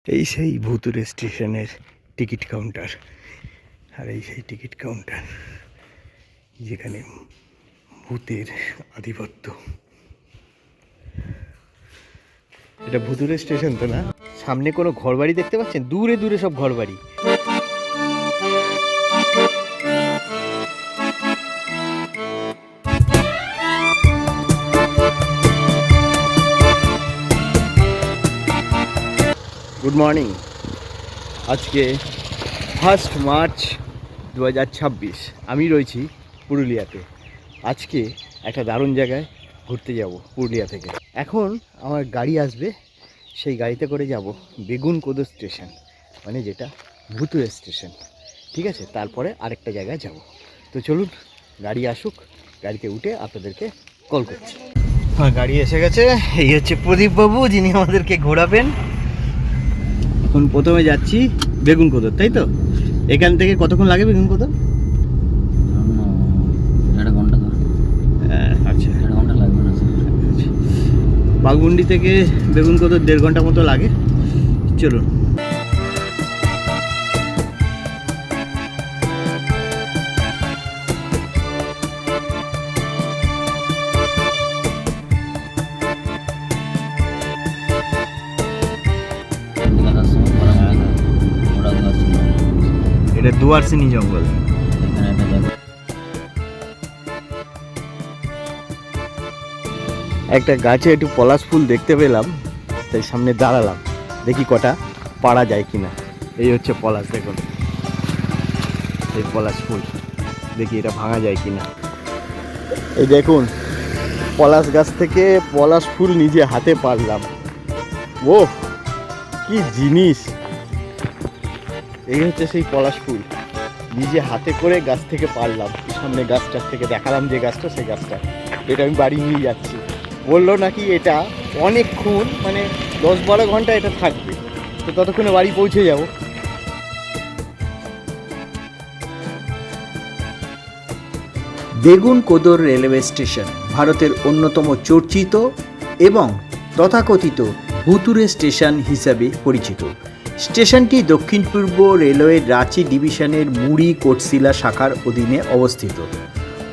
এই সেই ভুতুরে স্টেশনের টিকিট কাউন্টার। আর এই সেই টিকিট কাউন্টার যেখানে ভূতের আধিপত্য। এটা ভুতুরে স্টেশন তো না? সামনে কোনো ঘরবাড়ি দেখতে পাচ্ছেন? দূরে দূরে সব ঘরবাড়ি। Good morning. আজকে 1 মার্চ 2026। আমি রয়েছি পুরুলিয়াতে। আজকে একটা দারুণ জায়গায় ঘুরতে যাব পুরুলিয়া থেকে। এখন আমার গাড়ি আসবে, সেই গাড়িতে করে যাব বেগুনকোদর স্টেশন, মানে যেটা ভুতুরে স্টেশন। ঠিক আছে, তারপরে আরেকটা জায়গায় যাব। তো চলুন গাড়ি আসুক, গাড়িতে উঠে আপনাদেরকে কল করছি। হ্যাঁ, গাড়ি এসে গেছে। এই হচ্ছে প্রদীপবাবু, যিনি আমাদেরকে ঘোরাবেন। এখন প্রথমে যাচ্ছি বেগুনকোদর, তাই তো? এখান থেকে কতক্ষণ লাগে বেগুনকোদর? আচ্ছা, বাঘমুন্ডি থেকে বেগুনকোদর 1.5 ঘন্টা মতো লাগে। চলুন। এটা দুয়ারসিনি জঙ্গল। একটা গাছে একটু পলাশ ফুল দেখতে পেলাম, তাই সামনে দাঁড়ালাম, দেখি কটা পাড়া যায় কিনা। এই হচ্ছে পলাশ, দেখুন এই পলাশ ফুল, দেখি এটা ভাঙা যায় কিনা। এই দেখুন পলাশ গাছ থেকে পলাশ ফুল নিজে হাতে পারলাম। ও কি জিনিস! এই হচ্ছে সেই পলাশ ফুল, নিজে হাতে করে গাছ থেকে পারলাম। সামনে গাছটার থেকে দেখালাম যে গাছটা, সেই গাছটা। এটা আমি বাড়ি নিয়ে যাচ্ছি। বললো নাকি এটা অনেকক্ষণ, মানে 10-12 ঘন্টা এটা থাকবে, তো ততক্ষণে বাড়ি পৌঁছে যাব। বেগুনকোদর রেলওয়ে স্টেশন ভারতের অন্যতম চর্চিত এবং তথাকথিত ভুতুরে স্টেশন হিসাবে পরিচিত। স্টেশনটি দক্ষিণ পূর্ব রেলওয়ের রাঁচি ডিভিশনের মুড়ি কোটশিলা শাখার অধীনে অবস্থিত।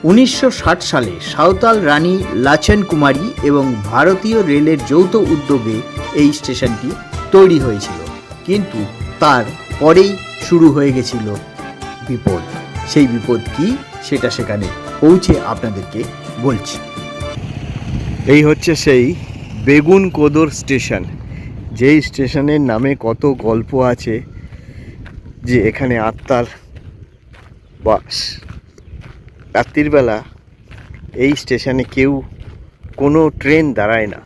1960 সালে সাঁওতাল রানী লাচেন কুমারী এবং ভারতীয় রেলের যৌথ উদ্যোগে এই স্টেশনটি তৈরি হয়েছিল, কিন্তু তার পরেই শুরু হয়ে গেছিল বিপদ। সেই বিপদ কি, সেটা সেখানে পৌঁছে আপনাদেরকে বলছি। এই হচ্ছে সেই বেগুনকোদর স্টেশন, যেই স্টেশনের নামে কত গল্প আছে, যে এখানে আত্মার বাস। রাত্রির বেলা এই স্টেশনে কেউ, কোনো ট্রেন দাঁড়ায় না।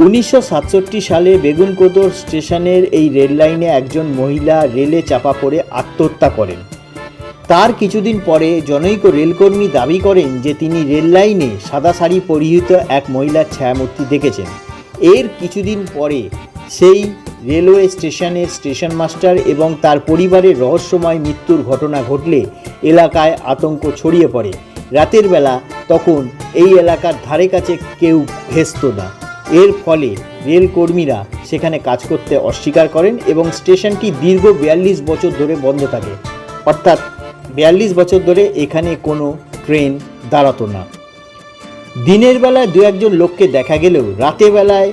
1967 সালে বেগুনকোদর স্টেশনের এই রেল লাইনে একজন মহিলা রেলে চাপা পড়ে আত্মহত্যা করেন। তার কিছুদিন পরে জনৈক রেলকর্মী দাবি করেন যে তিনি রেল লাইনে সাদা শাড়ি পরিহিত এক মহিলার ছায়ামূর্তি দেখেছেন। এর কিছুদিন পরে সেই রেলওয়ে স্টেশনের স্টেশন মাস্টার এবং তার পরিবারের রহস্যময় মৃত্যুর ঘটনা ঘটলে এলাকায় আতঙ্ক ছড়িয়ে পড়ে। রাতের বেলা তখন এই এলাকার ধারে কাছে কেউ ঘেঁষত না। এর ফলে রেলকর্মীরা সেখানে কাজ করতে অস্বীকার করেন এবং স্টেশনটি দীর্ঘ 42 বছর ধরে বন্ধ থাকে। অর্থাৎ 42 বছর ধরে এখানে কোনো ট্রেন দাঁড়াতো না। দিনের বেলায় দু একজন লোককে দেখা গেলেও রাতের বেলায়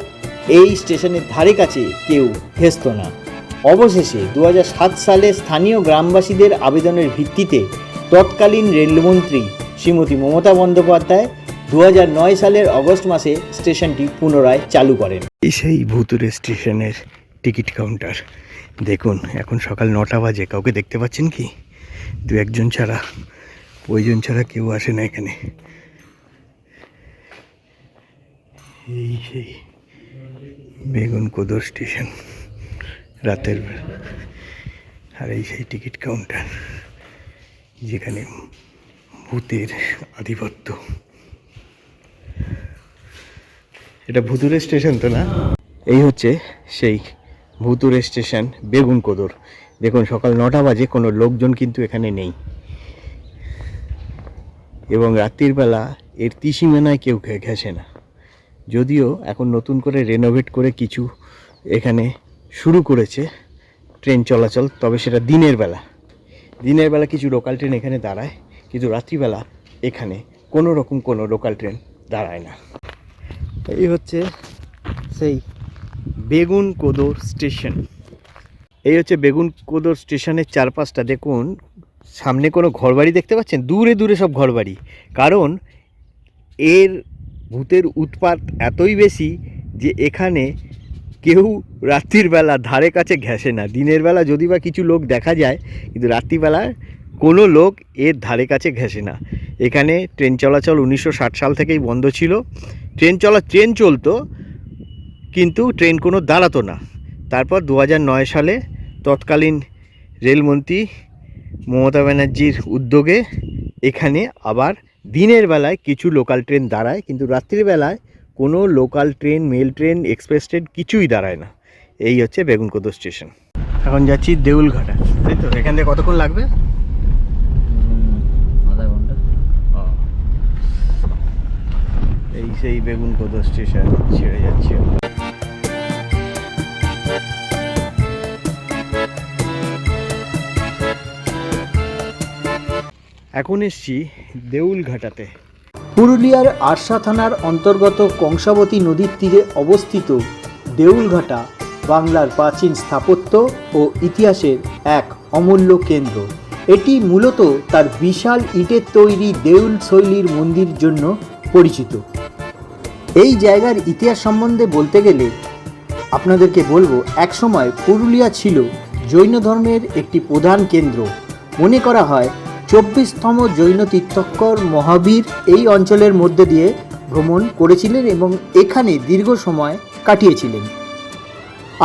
এই স্টেশনের ধারে কাছে কেউ ঘেঁষত না। অবশেষে 2007 সালে স্থানীয় গ্রামবাসীদের আবেদনের ভিত্তিতে তৎকালীন রেলমন্ত্রী শ্রীমতী মমতা বন্দ্যোপাধ্যায় 2009 সালের অগস্ট মাসে স্টেশনটি পুনরায় চালু করেন। এই সেই ভুতুরে স্টেশনের টিকিট কাউন্টার। দেখুন এখন সকাল 9টা বাজে, কাউকে দেখতে পাচ্ছেন কি? 2-1 জন ছাড়া, প্রয়োজন ছাড়া কেউ আসে না এখানে। এই সেই বেগুনকোদর স্টেশন রাতের বেলা। আর এই সেই টিকিট কাউন্টার যেখানে ভূতের আধিপত্য। এটা ভুতুরে স্টেশন তো না? এই হচ্ছে সেই ভুতুরে স্টেশন বেগুনকোদর। দেখুন সকাল 9টা বাজে, কোনো লোকজন কিন্তু এখানে নেই, এবং রাত্রির বেলা এর ত্রিসীমানায় কেউ ঘেঁষে না। যদিও এখন নতুন করে রেনোভেট করে কিছু এখানে শুরু করেছে ট্রেন চলাচল, তবে সেটা দিনের বেলা। দিনের বেলা কিছু লোকাল ট্রেন এখানে দাঁড়ায়, কিন্তু রাত্রিবেলা এখানে কোনো রকম কোনো লোকাল ট্রেন দাঁড়ায় না। এই হচ্ছে সেই বেগুনকোদর স্টেশন। এই হচ্ছে বেগুনকোদর স্টেশনের চারপাশটা দেখুন। সামনে কোনো ঘরবাড়ি দেখতে পাচ্ছেন? দূরে দূরে সব ঘরবাড়ি। কারণ এর ভূতের উৎপাত এতই বেশি যে এখানে কেউ রাত্রির বেলা ধারে কাছে ঘেঁষে না। দিনের বেলা যদি বা কিছু লোক দেখা যায়, কিন্তু রাত্রিবেলায় কোনো লোক এর ধারে কাছে ঘেঁষে না। এখানে ট্রেন চলাচল 1960 সাল থেকেই বন্ধ ছিল। ট্রেন চলতো, কিন্তু ট্রেন কোনো দাঁড়াতো না। তারপর 2009 সালে তৎকালীন রেলমন্ত্রী মমতা ব্যানার্জির উদ্যোগে এখানে আবার দিনের বেলায় কিছু লোকাল ট্রেন দাঁড়ায়, কিন্তু রাত্রিবেলায় কোনো local train, mail train, express train কিছুই দাঁড়ায় না। এই হচ্ছে বেগুনকোদর স্টেশন। এখন যাচ্ছি দেউলঘাটা, তাই তো? এখান থেকে কতক্ষণ লাগবে? আধা ঘন্টা। এই সেই বেগুনকোদর স্টেশন ছেড়ে যাচ্ছে। এখন এসছি দেউলঘাটাতে। পুরুলিয়ার আরসা থানার অন্তর্গত কংসাবতী নদীর তীরে অবস্থিত দেউলঘাটা বাংলার প্রাচীন স্থাপত্য ও ইতিহাসের এক অমূল্য কেন্দ্র। এটি মূলত তার বিশাল ইটের তৈরি দেউল শৈলীর মন্দির জন্য পরিচিত। এই জায়গার ইতিহাস সম্বন্ধে বলতে গেলে আপনাদেরকে বলবো, একসময় পুরুলিয়া ছিল জৈন ধর্মের একটি প্রধান কেন্দ্র। মনে করা হয় 24তম জৈন তীর্থঙ্কর মহাবীর এই অঞ্চলের মধ্যে দিয়ে ভ্রমণ করেছিলেন এবং এখানে দীর্ঘ সময় কাটিয়েছিলেন।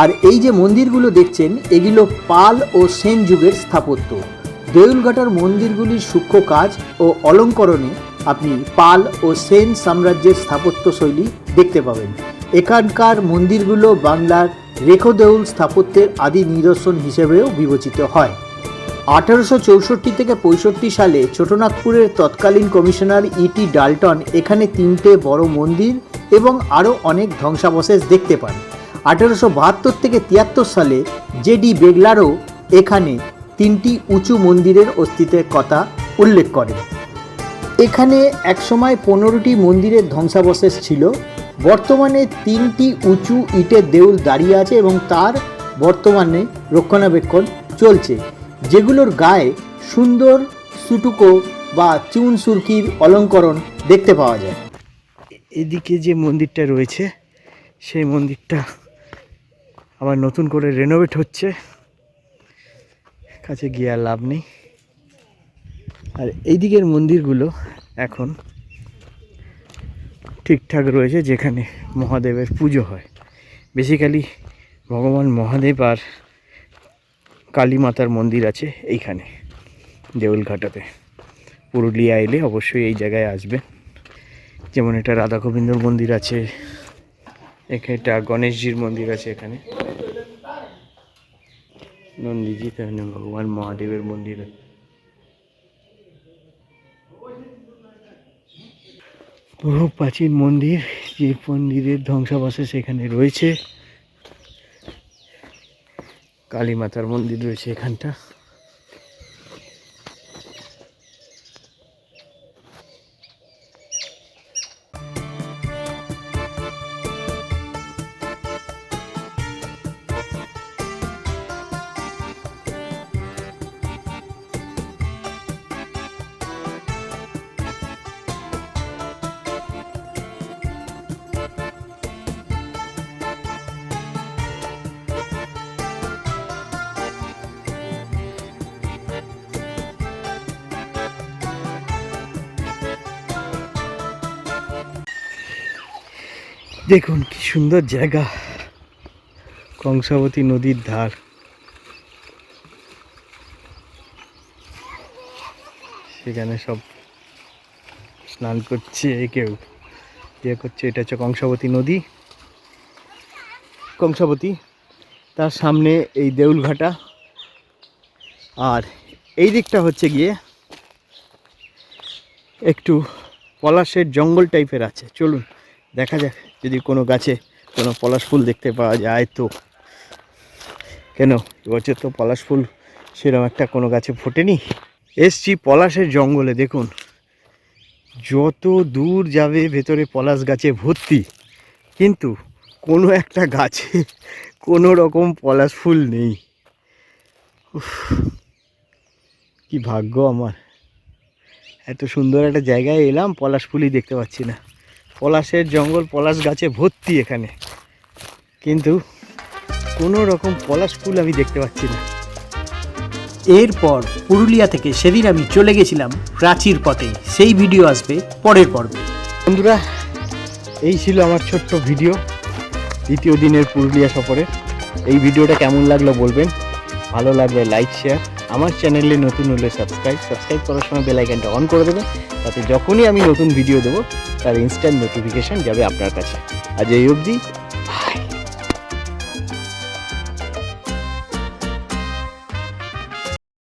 আর এই যে মন্দিরগুলো দেখছেন, এগুলো পাল ও সেন যুগের স্থাপত্য। দেউলঘাটার মন্দিরগুলির সূক্ষ্ম কাজ ও অলঙ্করণে আপনি পাল ও সেন সাম্রাজ্যের স্থাপত্য শৈলী দেখতে পাবেন। এখানকার মন্দিরগুলো বাংলার রেখোদেউল স্থাপত্যের আদি নিদর্শন হিসেবেও বিবেচিত হয়। 1864 থেকে 65 সালে ছোটনাগপুরের তৎকালীন কমিশনার ইটি ডাল্টন এখানে 3টে বড় মন্দির এবং আরও অনেক ধ্বংসাবশেষ দেখতে পান। 1872 থেকে 73 সালে জেডি বেগলারও এখানে 3টি উঁচু মন্দিরের অস্তিত্বের কথা উল্লেখ করেন। এখানে একসময় 15টি মন্দিরের ধ্বংসাবশেষ ছিল। বর্তমানে 3টি উঁচু ইটের দেউল দাঁড়িয়ে আছে এবং তার বর্তমানে রক্ষণাবেক্ষণ চলছে, যেগুলোর গায়ে সুন্দর সুটুকো বা চুন সুরকির অলঙ্করণ দেখতে পাওয়া যায়। এদিকে যে মন্দিরটা রয়েছে, সেই মন্দিরটা আবার নতুন করে রেনোভেট হচ্ছে। কাছে গিয়ে আর লাভ নেই। আর এই দিকের মন্দিরগুলো এখন ঠিকঠাক রয়েছে, যেখানে মহাদেবের পুজো হয়। বেসিক্যালি ভগবান মহাদেব আর কালী মাতার মন্দির আছে এইখানে দেউলঘাটাতে। পুরুলিয়া এলে অবশ্যই এই জায়গায় আসবেন। যেমন এটা রাধা গোবিন্দর মন্দির আছে, এটা গণেশজির মন্দির আছে, এখানে নন্দীজি, তাহলে ভগবান মহাদেবের মন্দির। বহু প্রাচীন মন্দির, যে মন্দিরের ধ্বংসাবশেষ এখানে রয়েছে। কালী মাতার মন্দির রয়েছে এখানটা। দেখুন কি সুন্দর জায়গা, কংসাবতী নদীর ধার। সেখানে সব স্নান করছে, কেউ ইয়ে করছে। এটা হচ্ছে কংসাবতী নদী, কংসাবতী। তার সামনে এই দেউলঘাটা, আর এই দিকটা হচ্ছে গিয়ে একটু পলাশের জঙ্গল টাইপের আছে। চলুন দেখা যাক, যদি কোনো গাছে কোনো পলাশ ফুল দেখতে পাওয়া যায় তো। কেন এবছর তো পলাশ ফুল সেরকম একটা কোনো গাছে ফোটেনি। এসছি পলাশের জঙ্গলে, দেখুন যত দূর যাবে ভেতরে পলাশ গাছে ভর্তি, কিন্তু কোনো একটা গাছে কোনো রকম পলাশ ফুল নেই। উফ, কি ভাগ্য আমার, এত সুন্দর একটা জায়গায় এলাম পলাশ ফুলই দেখতে পাচ্ছি না। পলাশের জঙ্গল, পলাশ গাছে ভর্তি এখানে, কিন্তু কোনো রকম পলাশ ফুল আমি দেখতে পাচ্ছি না। এরপর পুরুলিয়া থেকে সেদিন আমি চলে গেছিলাম প্রাচীর পথে, সেই ভিডিও আসবে পরের পর্বে। বন্ধুরা, এই ছিল আমার ছোট্ট ভিডিও দ্বিতীয় দিনের পুরুলিয়া সফরে। এই ভিডিওটা কেমন লাগলো বলবেন, ভালো লাগলে লাইক শেয়ার, আমার চ্যানেলে নতুন হলে সাবস্ক্রাইব করার সময় বেল আইকনটা অন করে দেবেন, তাতে যখনই আমি নতুন ভিডিও দেবো তার ইনস্ট্যান্ট নোটিফিকেশান যাবে আপনার কাছে। আজ এই অবধি, বাই।